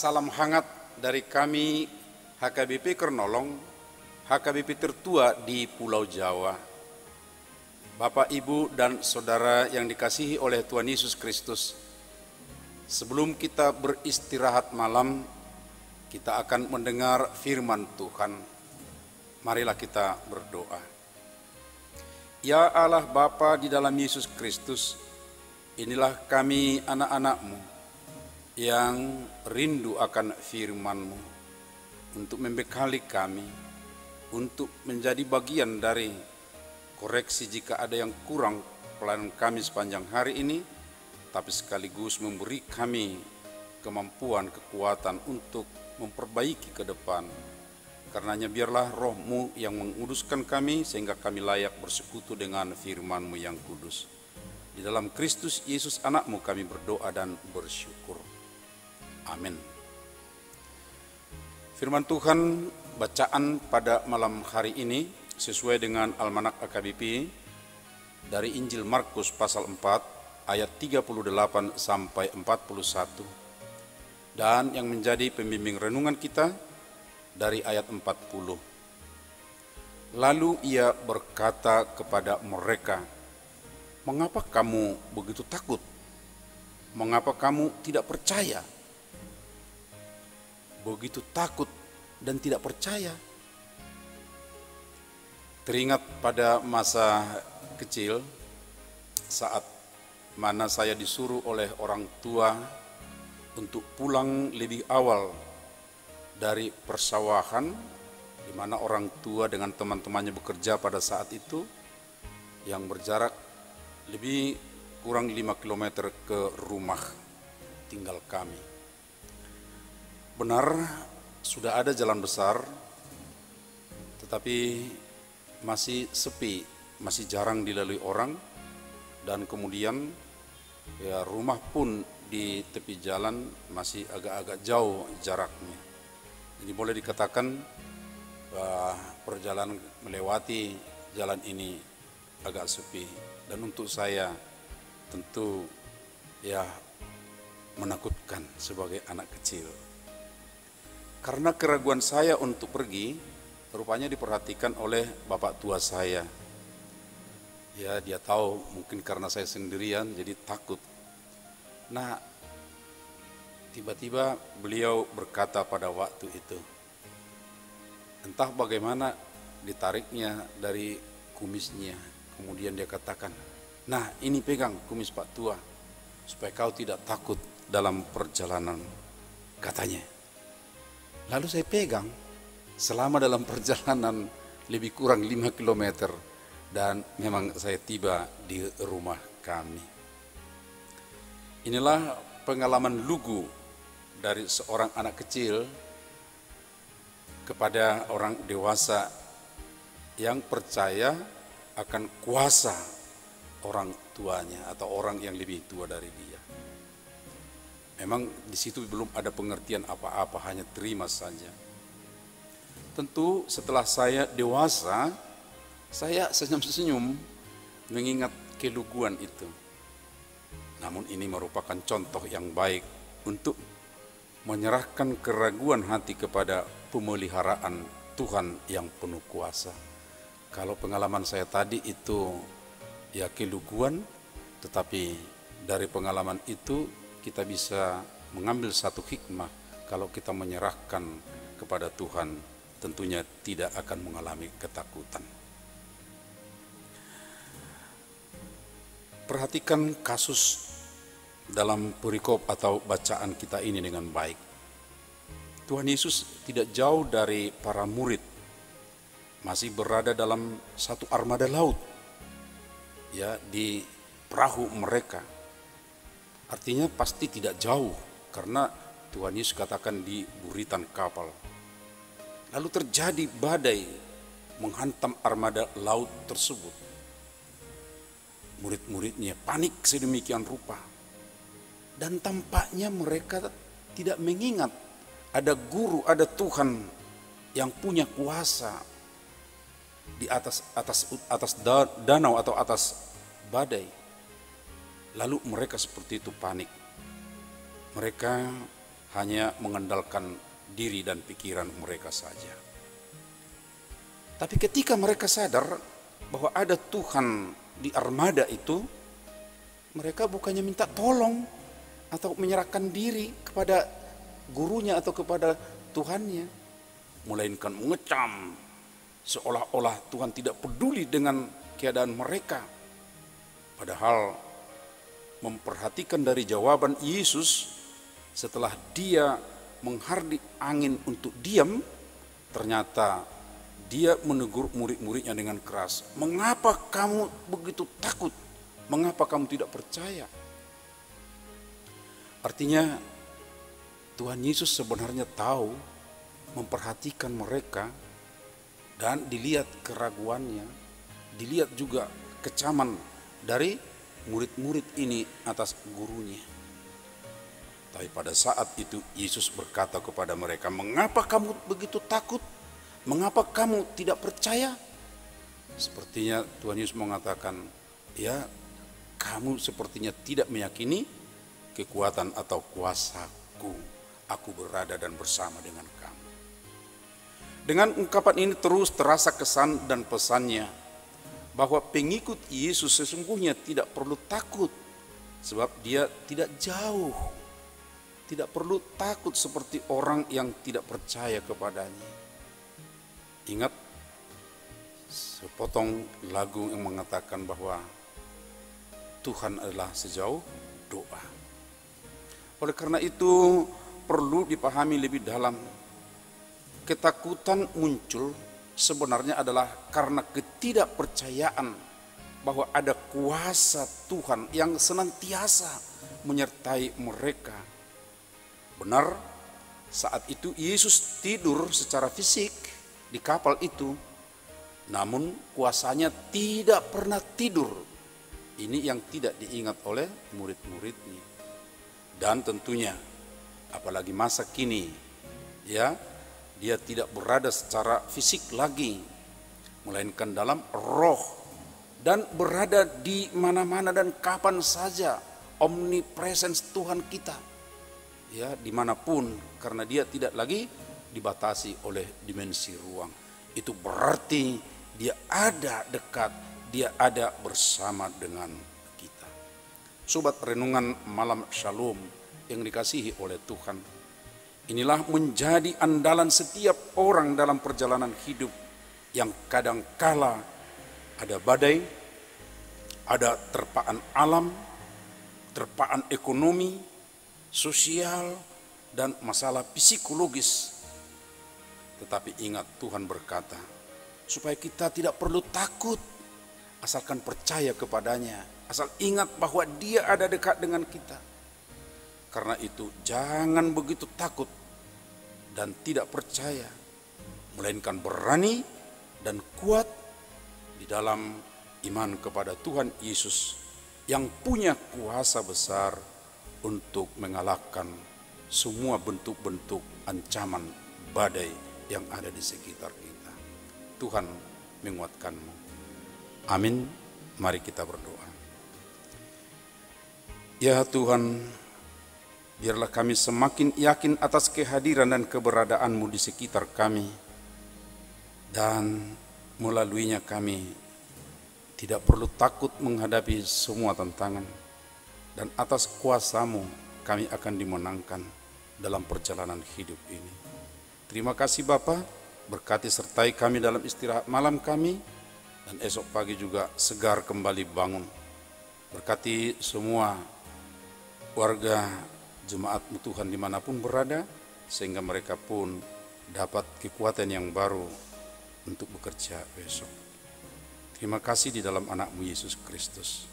salam hangat dari kami HKBP Kernolong, HKBP tertua di Pulau Jawa. Bapak, Ibu, dan Saudara yang dikasihi oleh Tuhan Yesus Kristus, sebelum kita beristirahat malam, kita akan mendengar firman Tuhan. Marilah kita berdoa. Ya Allah Bapa di dalam Yesus Kristus, inilah kami anak-anak-Mu yang rindu akan firman-Mu untuk membekali kami, untuk menjadi bagian dari koreksi jika ada yang kurang pelayanan kami sepanjang hari ini, tapi sekaligus memberi kami kemampuan, kekuatan untuk memperbaiki ke depan. Karenanya biarlah Roh-Mu yang menguduskan kami sehingga kami layak bersekutu dengan firman-Mu yang kudus. Di dalam Kristus Yesus anak-Mu kami berdoa dan bersyukur. Amin. Firman Tuhan bacaan pada malam hari ini sesuai dengan Almanak AKBP dari Injil Markus pasal 4 ayat 38 sampai 41. Dan yang menjadi pembimbing renungan kita dari ayat 40. Lalu ia berkata kepada mereka, "Mengapa kamu begitu takut? Mengapa kamu tidak percaya?" Begitu takut dan tidak percaya. Teringat pada masa kecil saat mana saya disuruh oleh orang tua untuk pulang lebih awal dari persawahan, di mana orang tua dengan teman-temannya bekerja pada saat itu, yang berjarak lebih kurang 5 km ke rumah tinggal kami. Benar, sudah ada jalan besar, tetapi masih sepi, masih jarang dilalui orang, dan kemudian ya rumah pun di tepi jalan masih agak-agak jauh jaraknya. Jadi boleh dikatakan perjalanan melewati jalan ini agak sepi, dan untuk saya tentu ya menakutkan sebagai anak kecil. Karena keraguan saya untuk pergi, rupanya diperhatikan oleh bapak tua saya. Ya, dia tahu mungkin karena saya sendirian jadi takut. Nah, tiba-tiba beliau berkata pada waktu itu, entah bagaimana ditariknya dari kumisnya. Kemudian dia katakan, "Nah, ini pegang kumis Pak Tua, supaya kau tidak takut dalam perjalanan," katanya. Lalu saya pegang selama dalam perjalanan lebih kurang 5 km dan memang saya tiba di rumah kami. Inilah pengalaman lugu dari seorang anak kecil kepada orang dewasa yang percaya akan kuasa orang tuanya atau orang yang lebih tua dari dia. Memang di situ belum ada pengertian apa-apa, hanya terima saja. Tentu setelah saya dewasa, saya senyum-senyum mengingat keluguan itu. Namun ini merupakan contoh yang baik untuk menyerahkan keraguan hati kepada pemeliharaan Tuhan yang penuh kuasa. Kalau pengalaman saya tadi itu ya keluguan, tetapi dari pengalaman itu kita bisa mengambil satu hikmah. Kalau kita menyerahkan kepada Tuhan, tentunya tidak akan mengalami ketakutan. Perhatikan kasus dalam perikop atau bacaan kita ini dengan baik. Tuhan Yesus tidak jauh dari para murid, masih berada dalam satu armada laut, ya, di perahu mereka. Artinya pasti tidak jauh, karena Tuhan Yesus katakan di buritan kapal. Lalu terjadi badai menghantam armada laut tersebut. Murid-muridnya panik sedemikian rupa. Dan tampaknya mereka tidak mengingat ada guru, ada Tuhan yang punya kuasa di atas danau atau atas badai. Lalu mereka seperti itu panik. Mereka hanya mengandalkan diri dan pikiran mereka saja. Tapi ketika mereka sadar bahwa ada Tuhan di armada itu, mereka bukannya minta tolong atau menyerahkan diri kepada gurunya atau kepada Tuhannya, melainkan mengecam seolah-olah Tuhan tidak peduli dengan keadaan mereka. Padahal memperhatikan dari jawaban Yesus setelah dia menghardik angin untuk diam, ternyata dia menegur murid-muridnya dengan keras. Mengapa kamu begitu takut? Mengapa kamu tidak percaya? Artinya Tuhan Yesus sebenarnya tahu, memperhatikan mereka, dan dilihat keraguannya, dilihat juga kecaman dari murid-murid ini atas gurunya. Tapi pada saat itu Yesus berkata kepada mereka, mengapa kamu begitu takut? Mengapa kamu tidak percaya? Sepertinya Tuhan Yesus mengatakan, ya kamu sepertinya tidak meyakini kekuatan atau kuasaku. Aku berada dan bersama dengan kamu. Dengan ungkapan ini terus terasa kesan dan pesannya bahwa pengikut Yesus sesungguhnya tidak perlu takut, sebab dia tidak jauh. Tidak perlu takut seperti orang yang tidak percaya kepadanya. Ingat sepotong lagu yang mengatakan bahwa Tuhan adalah sejauh doa. Oleh karena itu perlu dipahami lebih dalam. Ketakutan muncul sebenarnya adalah karena ketidakpercayaan bahwa ada kuasa Tuhan yang senantiasa menyertai mereka. Benar, saat itu Yesus tidur secara fisik di kapal itu, namun kuasanya tidak pernah tidur. Ini yang tidak diingat oleh murid-muridnya. Dan tentunya apalagi masa kini, ya, dia tidak berada secara fisik lagi, melainkan dalam roh, dan berada di mana-mana dan kapan saja, omnipresence Tuhan kita, ya, dimanapun, karena dia tidak lagi dibatasi oleh dimensi ruang. Itu berarti dia ada dekat, dia ada bersama dengan kita. Sobat renungan malam Shalom yang dikasihi oleh Tuhan, inilah menjadi andalan setiap orang dalam perjalanan hidup yang kadang kala ada badai, ada terpaan alam, terpaan ekonomi, sosial, dan masalah psikologis. Tetapi ingat, Tuhan berkata supaya kita tidak perlu takut, asalkan percaya kepadanya, asal ingat bahwa dia ada dekat dengan kita. Karena itu jangan begitu takut dan tidak percaya, melainkan berani dan kuat di dalam iman kepada Tuhan Yesus yang punya kuasa besar untuk mengalahkan semua bentuk-bentuk ancaman badai yang ada di sekitar kita. Tuhan menguatkanmu. Amin. Mari kita berdoa. Ya Tuhan, biarlah kami semakin yakin atas kehadiran dan keberadaan-Mu di sekitar kami, dan melaluinya kami tidak perlu takut menghadapi semua tantangan, dan atas kuasa-Mu kami akan dimenangkan dalam perjalanan hidup ini. Terima kasih Bapa, berkati sertai kami dalam istirahat malam kami, dan esok pagi juga segar kembali bangun. Berkati semua warga jemaat-Mu Tuhan dimanapun berada, sehingga mereka pun dapat kekuatan yang baru untuk bekerja besok. Terima kasih di dalam anak-Mu Yesus Kristus.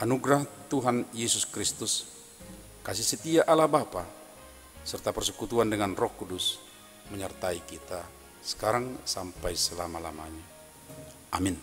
Anugerah Tuhan Yesus Kristus, kasih setia Allah Bapa, serta persekutuan dengan Roh Kudus menyertai kita sekarang sampai selama-lamanya. Amin.